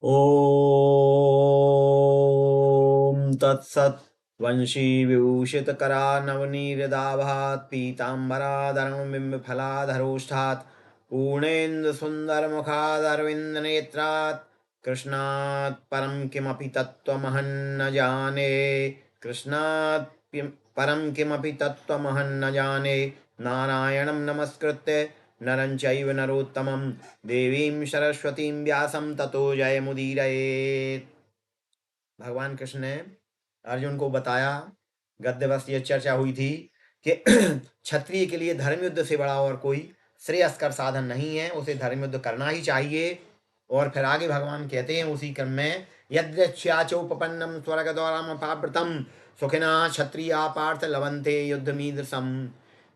ॐ तत्सत् वंशी विभूषितकरा नवनीरदाभात् पीताम्बराधरं बिम्बफलाधरोष्ठात् पूर्णेन्दुसुन्दरमुखादरविन्दनेत्रात् कृष्णात् परं किमपि तत्त्वमहं न जाने कृष्णात् परं किमपि तत्त्वमहं न जाने नारायणं नमस्कृत्य नरं चैव नरोत्तमं देवीं सरस्वतीं व्यासं ततो जयमुदीरयेत्। भगवान कृष्ण ने अर्जुन को बताया, गद्य बस ये चर्चा हुई थी कि क्षत्रिय के लिए धर्म युद्ध से बड़ा और कोई श्रेयस्कर साधन नहीं है, उसे धर्म युद्ध करना ही चाहिए। और फिर आगे भगवान कहते हैं उसी क्रम में, यद्रक्ष्याचोपपन्नम स्वर्गद्वारमपावृतम सुखिना क्षत्रिया पार्थ लवन्ते युद्धमीदृशम।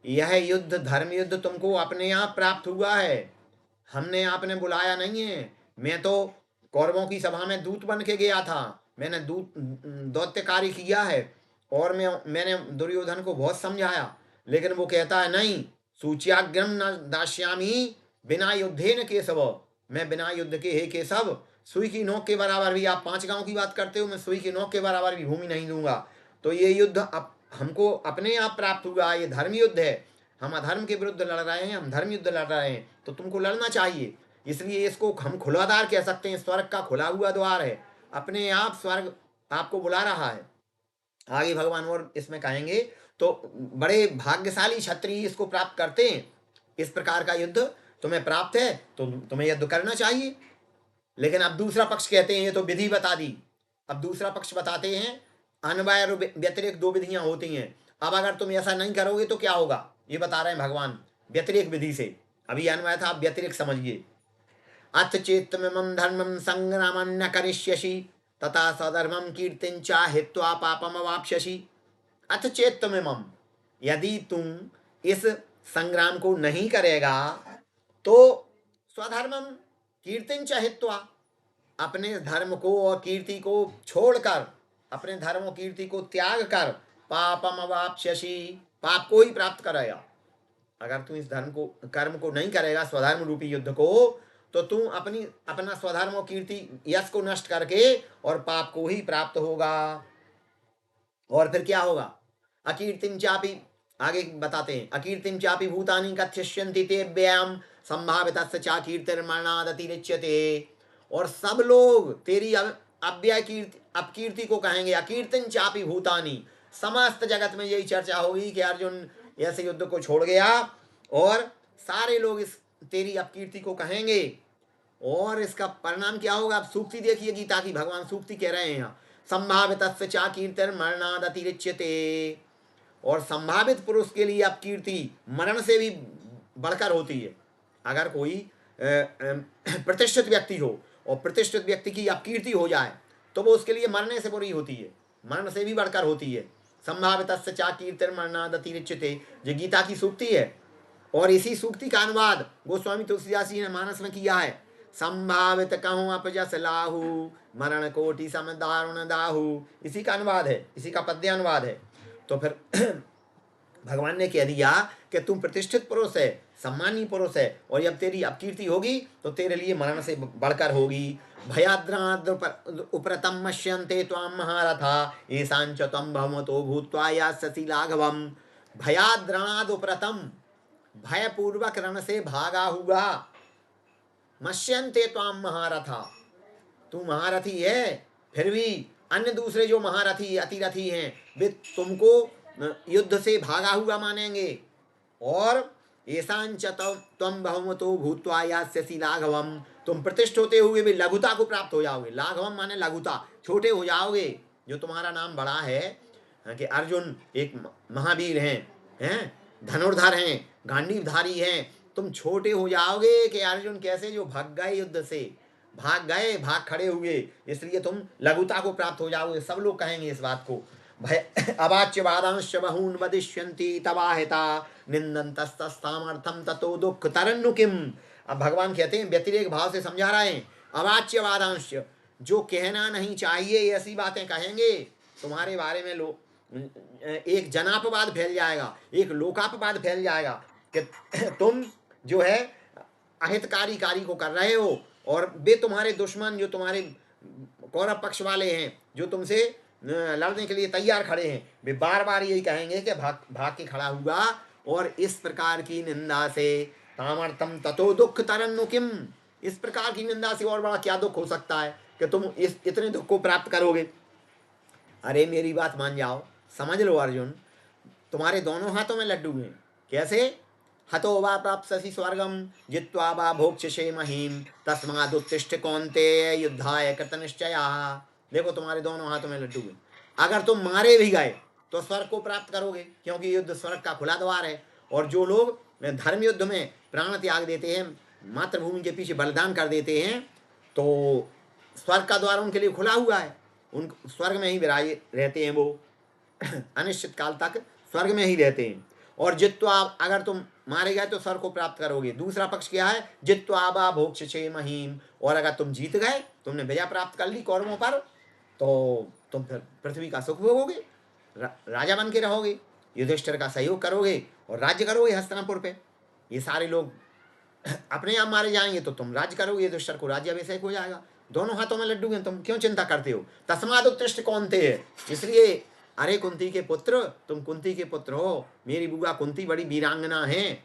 यह युद्ध धर्म युद्ध तुमको अपने आप प्राप्त हुआ है, हमने आपने बुलाया नहीं है। मैं तो कौरवों की सभा में दूत बन के गया था, मैंने दूत दौत्य कार्य किया है और मैंने दुर्योधन को बहुत समझाया, लेकिन वो कहता है नहीं, सूच्याग्रम न दास्यामी बिना युद्धे न केशव। मैं बिना युद्ध के, हे केशव, सुई की नोक के बराबर भी, आप 5 गांव की बात करते हो, मैं सुई की नोक के बराबर भी भूमि नहीं दूंगा। तो ये युद्ध अब हमको अपने आप प्राप्त हुआ, ये धर्म युद्ध है। हम अधर्म के विरुद्ध लड़ रहे हैं, हम धर्म युद्ध लड़ रहे हैं, तो तुमको लड़ना चाहिए। इसलिए इसको हम खुला द्वार कह सकते हैं, स्वर्ग का खुला हुआ द्वार है, अपने आप स्वर्ग आपको बुला रहा है। आगे भगवान और इसमें कहेंगे, तो बड़े भाग्यशाली क्षत्रिय इसको प्राप्त करते हैं। इस प्रकार का युद्ध तुम्हें प्राप्त है तो तुम्हें युद्ध करना चाहिए। लेकिन अब दूसरा पक्ष कहते हैं, ये तो विधि बता दी, अब दूसरा पक्ष बताते हैं, अन्वय और व्यतिरेक 2 विधियां होती हैं। अब अगर तुम ऐसा नहीं करोगे तो क्या होगा, ये बता रहे हैं भगवान व्यतिरेक विधि से। अभी अन्वय था, अब व्यतिरेक समझिए। अथ चेत्तमिमं धर्मं संग्रामं न करिष्यसि तथा स्वधर्मं कीर्तिं च हित्वा पापमवाप्स्यसि। अथ चेत्तमिमं, यदि तुम इस संग्राम को नहीं करेगा तो स्वधर्मम कीर्तिं च हित्वा, अपने धर्म को और कीर्ति को छोड़कर, अपने धर्म और कीर्ति को त्याग कर, पापम अवाप्स्यसि, पाप को ही प्राप्त करेगा। अगर तू इस धर्म को, कर्म को नहीं करेगा, स्वधर्म रूपी युद्ध को, तो तू अपना स्वधर्म और कीर्ति यश को नष्ट करके और पाप को ही प्राप्त होगा। और फिर क्या होगा, अकीर्तिम चापि, आगे बताते हैं, अकीर्तिम चापि भूतानि कथयिष्यन्ति ते व्याम संभावितस्य चा कीर्तिर्मरणादतिरिच्यते। और सब लोग तेरी अव्यय कीर्ति, अपकीर्ति को कहेंगे। अकीर्तिम चापि भूतानि, समस्त जगत में यही चर्चा होगी कि अर्जुन ऐसे युद्ध को छोड़ गया, और सारे लोग इस तेरी अपकीर्ति को कहेंगे। और इसका परिणाम क्या होगा, अब सूक्ति देखिए गीता की, भगवान सूक्ति कह रहे हैं यहाँ, संभावित चा कीर्तिर्मरणाद अतिरिच्यते। और संभावित पुरुष के लिए अपकीर्ति मरण से भी बढ़कर होती है। अगर कोई प्रतिष्ठित व्यक्ति हो और प्रतिष्ठित व्यक्ति की अपकीर्ति हो जाए तो वो उसके लिए मरने से बुरी होती है, मरण से भी बढ़कर होती है। संभावित चा कीर्तिर्मरणाद अतिरिच्यते, जो गीता की सूक्ति है। और इसी सूक्ति का अनुवाद गोस्वामी तुलसीदास जी ने मानस में किया है। संभावित कहूँ अपजस लाहू मरण कोटि सम दारुण दाहू, इसी का अनुवाद है, इसी का पद्य अनुवाद है। तो फिर भगवान ने कह दिया कि तुम प्रतिष्ठित पुरुष है, सम्मानी पुरुष है, और जब तेरी अपकीर्ति होगी तो तेरे लिए मरण से बढ़कर होगी। भयाद्राद उपरतम मश्यन्ते त्वाम महारथा ईशांच तम भवतो भूत्वा यास्यसि लाघवम। भयाद्रणाद उपरतम, भयपूर्वक रण से भागा हुआ, मश्यन्ते त्वाम महारथा, तू महारथी है, फिर भी अन्य दूसरे जो महारथी अतिरथी हैं वे तुमको युद्ध से भागा हुआ मानेंगे। और ऐसांच तम बहुमतो भूत्वा यास्यसि लाघवम, तुम प्रतिष्ठित होते हुए भी लघुता को प्राप्त हो जाओगे। लाघवम माने लघुता, छोटे हो जाओगे। जो तुम्हारा नाम बड़ा है कि अर्जुन एक महावीर हैं, धनुर्धर हैं, गांडीवधारी हैं, तुम छोटे हो जाओगे कि अर्जुन कैसे जो भाग गए युद्ध से, भाग गए, भाग खड़े हुए, इसलिए तुम लघुता को प्राप्त हो जाओगे। सब लोग कहेंगे इस बात को। भय अवाच्य वादांश बहून वदिष्यन्ति तवाहिता निंदन्तस्तस्थामर्थम ततो दुख तरन्नु किम। अब भगवान कहते हैं, व्यतिरेक भाव से समझा रहे हैं, अवाच्य वादांश, जो कहना नहीं चाहिए ऐसी बातें कहेंगे तुम्हारे बारे में। एक जनापवाद फैल जाएगा, एक लोकापवाद फैल जाएगा कि तुम जो है अहितकारी कार्य को कर रहे हो, और वे तुम्हारे दुश्मन जो तुम्हारे कौरव पक्ष वाले हैं, जो तुमसे लड़ने के लिए तैयार खड़े हैं, वे बार बार यही कहेंगे कि भाग भाग के खड़ा हुआ। और इस प्रकार की निंदा से तामर्थम ततो दुख तरन्नु किम, इस प्रकार की निंदा से और बड़ा क्या दुख हो सकता है कि तुम इस इतने दुख को प्राप्त करोगे। अरे मेरी बात मान जाओ, समझ लो अर्जुन, तुम्हारे दोनों हाथों में लड्डू हैं। कैसे? हतो वा प्राप्स्यसि स्वर्गम जित्वा वा भोक्ष्यसे महीम तस्मादुत्तिष्ठ कौन्तेय युद्धाय कृतनिश्चयाः। देखो तुम्हारे दोनों हाथों में लड्डू हैं। अगर तुम मारे भी गए तो स्वर्ग को प्राप्त करोगे, क्योंकि युद्ध स्वर्ग का खुला द्वार है। और जो लोग धर्म युद्ध में प्राण त्याग देते हैं, मातृभूमि के पीछे बलिदान कर देते हैं, तो स्वर्ग का द्वार उनके लिए खुला हुआ है। उन स्वर्ग में ही विराजे रहते हैं, वो अनिश्चित काल तक स्वर्ग में ही रहते हैं। और जित्वा, अगर तुम मारे गए तो स्वर्ग को प्राप्त करोगे। दूसरा पक्ष क्या है? जित्वा वा भोक्ष्यसे महीम, और अगर तुम जीत गए, तुमने विजय प्राप्त कर ली कौरवों पर, तो तुम फिर पृथ्वी का सुख भोगोगे, राजा बन के रहोगे, युधिष्ठिर का सहयोग करोगे और राज्य करोगे हस्तिनापुर पे। ये सारे लोग अपने आप मारे जाएंगे तो तुम राज्य करोगे, युधिष्ठिर को राज्याभिषेक हो जाएगा। दोनों हाथों में लड्डू हैं, तुम क्यों चिंता करते हो? तस्माद उत्तिष्ठ कौन्तेय है, इसलिए अरे कुंती के पुत्र, तुम कुंती के पुत्र हो। मेरी बुआ कुंती बड़ी वीरांगना है,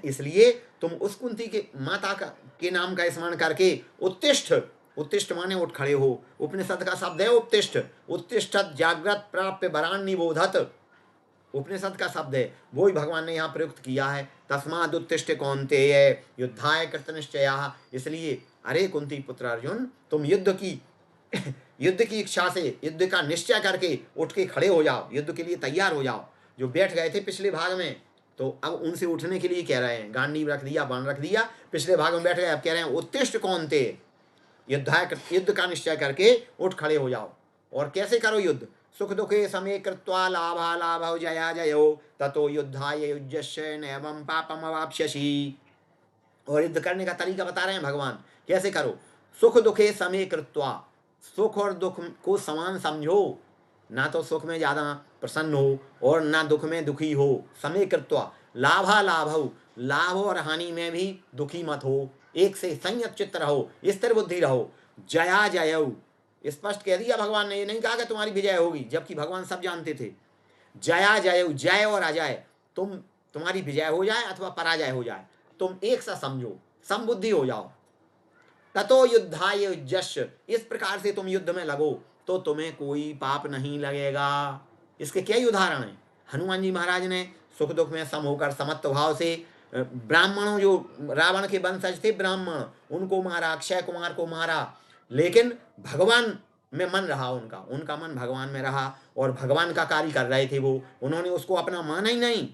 इसलिए तुम उस कुंती के माता का के नाम का स्मरण करके उत्तिष्ठ, उत्तिष्ठ माने उठ खड़े हो। उपनिषद का शब्द है उत्तिष्ठ, उत्तिष्ठत जागृत प्राप्य वरान्नि बोधत, उपनिषद का शब्द है, वो ही भगवान ने यहाँ प्रयुक्त किया है। तस्माद उत्तिष्ठ कौन्तेय युद्धाय कृतनिश्चयाः, इसलिए अरे कुंती पुत्र अर्जुन, तुम युद्ध की युद्ध की इच्छा से, युद्ध का निश्चय करके उठ के खड़े हो जाओ, युद्ध के लिए तैयार हो जाओ। जो बैठ गए थे पिछले भाग में, तो अब उनसे उठने के लिए कह रहे हैं। गांडीव रख दिया, बाण रख दिया, पिछले भाग में बैठ गए, अब कह रहे हैं उत्तिष्ठ कौन्तेय, युद्ध का निश्चय करके उठ खड़े हो जाओ। और कैसे करो युद्ध? सुख दुखे समे कृत्वा लाभा लाभौ जया जयो ततो युद्धाय युज्यस्य नैवं पापम अवाप्स्यसि। और युद्ध करने का तरीका बता रहे हैं भगवान, कैसे करो? सुख दुखे समे कृत्वा, सुख और दुख को समान समझो, ना तो सुख में ज्यादा प्रसन्न हो और ना दुख में दुखी हो। समे कृत्वा लाभा लाभौ, लाभ और हानि में भी दुखी मत हो, एक से संयत चित्त रहो, स्थिर बुद्धि रहो। जया जयऊ, स्पष्ट कह दिया भगवान ने, ये नहीं कहा कि तुम्हारी विजय होगी, जबकि भगवान सब जानते थे। जया जयऊ, जय और अजय, तुम्हारी विजय हो जाए अथवा पराजय हो जाए, तुम एक सा समझो, समबुद्धि हो जाओ। ततो युद्धाय युज्यस्य, इस प्रकार से तुम युद्ध में लगो तो तुम्हें कोई पाप नहीं लगेगा। इसके कई उदाहरण हैं। हनुमान जी महाराज ने सुख दुख में सम होकर समत्व भाव से ब्राह्मणों, जो रावण के वंशज थे ब्राह्मण, उनको मारा, अक्षय कुमार को मारा, लेकिन भगवान में मन रहा उनका, उनका मन भगवान में रहा और भगवान का कार्य कर रहे थे वो, उन्होंने उसको अपना माना ही नहीं,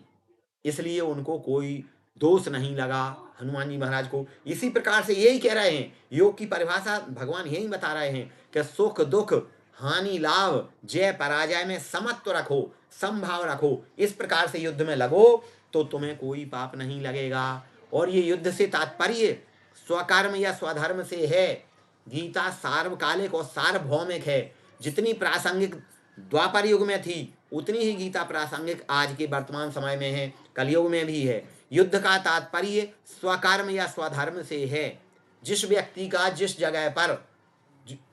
इसलिए उनको कोई दोष नहीं लगा हनुमान जी महाराज को। इसी प्रकार से यही कह रहे हैं, योग की परिभाषा भगवान यही बता रहे हैं कि सुख दुख हानि लाभ जय पराजय में समत्व रखो, समभाव रखो, इस प्रकार से युद्ध में लगो तो तुम्हें कोई पाप नहीं लगेगा। और ये युद्ध से तात्पर्य स्वकर्म या स्वधर्म से है। गीता सार्वकालिक और सार्वभौमिक है, जितनी प्रासंगिक द्वापर युग में थी उतनी ही गीता प्रासंगिक आज के वर्तमान समय में है, कलयुग में भी है। युद्ध का तात्पर्य स्वकर्म या स्वधर्म से है। जिस व्यक्ति का जिस जगह पर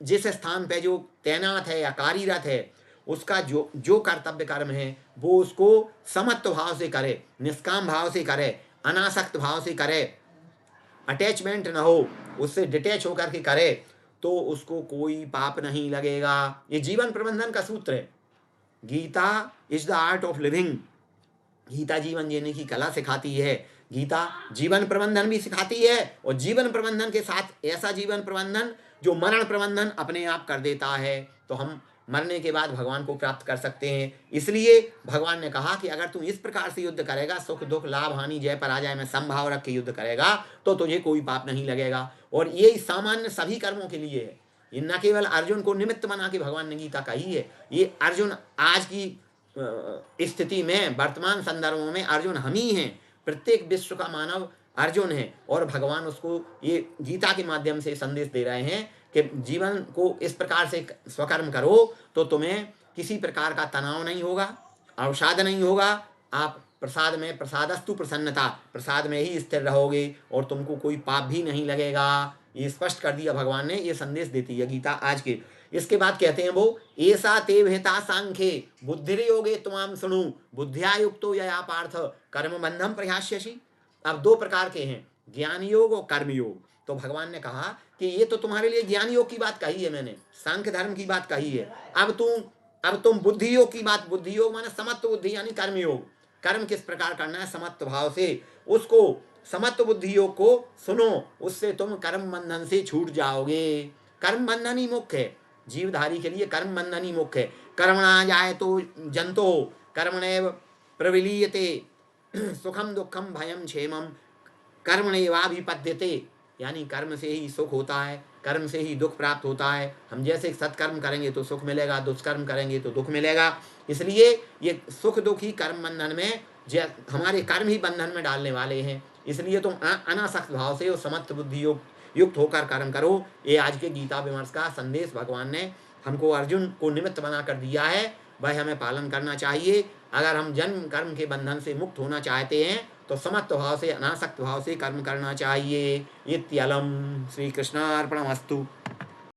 जिस स्थान पे जो तैनात है या कार्यरत है, उसका जो जो कर्तव्य कर्म है वो उसको समत्व भाव से करे, निष्काम भाव से करे, अनासक्त भाव से करे, अटैचमेंट न हो, उससे डिटैच होकर के करे, तो उसको कोई पाप नहीं लगेगा। ये जीवन प्रबंधन का सूत्र है। Gita is the art of living, Gita जीवन जीने की कला सिखाती है। गीता जीवन प्रबंधन भी सिखाती है, और जीवन प्रबंधन के साथ ऐसा जीवन प्रबंधन जो मरण प्रबंधन अपने आप कर देता है, तो हम मरने के बाद भगवान को प्राप्त कर सकते हैं। इसलिए भगवान ने कहा कि अगर तुम इस प्रकार से युद्ध करेगा, सुख दुख लाभ हानि जय पराजय में समभाव रख के युद्ध करेगा, तो तुझे कोई पाप नहीं लगेगा। और ये सामान्य सभी कर्मों के लिए है, ये न केवल अर्जुन को निमित्त बना के भगवान ने गीता कही है। ये अर्जुन आज की स्थिति में, वर्तमान संदर्भों में अर्जुन हम ही हैं। प्रत्येक विश्व का मानव अर्जुन है, और भगवान उसको ये गीता के माध्यम से संदेश दे रहे हैं कि जीवन को इस प्रकार से स्वकर्म करो तो तुम्हें किसी प्रकार का तनाव नहीं होगा, अवसाद नहीं होगा। आप प्रसाद में, प्रसादस्तु प्रसन्नता, प्रसाद में ही स्थिर रहोगे और तुमको कोई पाप भी नहीं लगेगा। ये स्पष्ट कर दिया भगवान ने, ये संदेश देती है गीता आज के। इसके बाद कहते हैं वो, ऐसा ते भेता सांख्ये बुद्धि योगे त्वाम सुनु बुद्धिया युक्तो यया पार्थ कर्म बंधम प्रयास्यसि। अब दो प्रकार के हैं, ज्ञान योग और कर्म योग। तो भगवान ने कहा कि ये तो तुम्हारे लिए ज्ञान योग की बात कही है मैंने, सांख्य धर्म की बात कही है। अब तुम बुद्धि योग की बात, बुद्धि योग माने समत्व बुद्धि यानी कर्म योग। कर्म किस प्रकार करना है समत्व भाव से, उसको समत्व बुद्धि योग को सुनो, उससे तुम कर्म बंधन से छूट जाओगे। कर्म बंधन ही मुख्य है, जीवधारी के लिए कर्म बंधन ही मुख्य है। कर्मणा जाए तो जंतो कर्मणैव प्रविलीयते सुखम दुखम भयम क्षेमम कर्मणैवाभिपद्यते। यानी कर्म से ही सुख होता है, कर्म से ही दुख प्राप्त होता है। हम जैसे सत्कर्म करेंगे तो सुख मिलेगा, दुष्कर्म करेंगे तो दुख मिलेगा। इसलिए ये सुख दुख ही कर्म बंधन में, हमारे कर्म ही बंधन में डालने वाले हैं। इसलिए तुम अनासक्त भाव से और समत्व बुद्धि युक्त होकर कर्म करो। ये आज के गीता विमर्श का संदेश भगवान ने हमको अर्जुन को निमित्त बना कर दिया है, वह हमें पालन करना चाहिए। अगर हम जन्म कर्म के बंधन से मुक्त होना चाहते हैं तो समत्व भाव से, अनासक्त भाव से कर्म करना चाहिए। इत्यलम। श्री कृष्णार्पणमस्तु।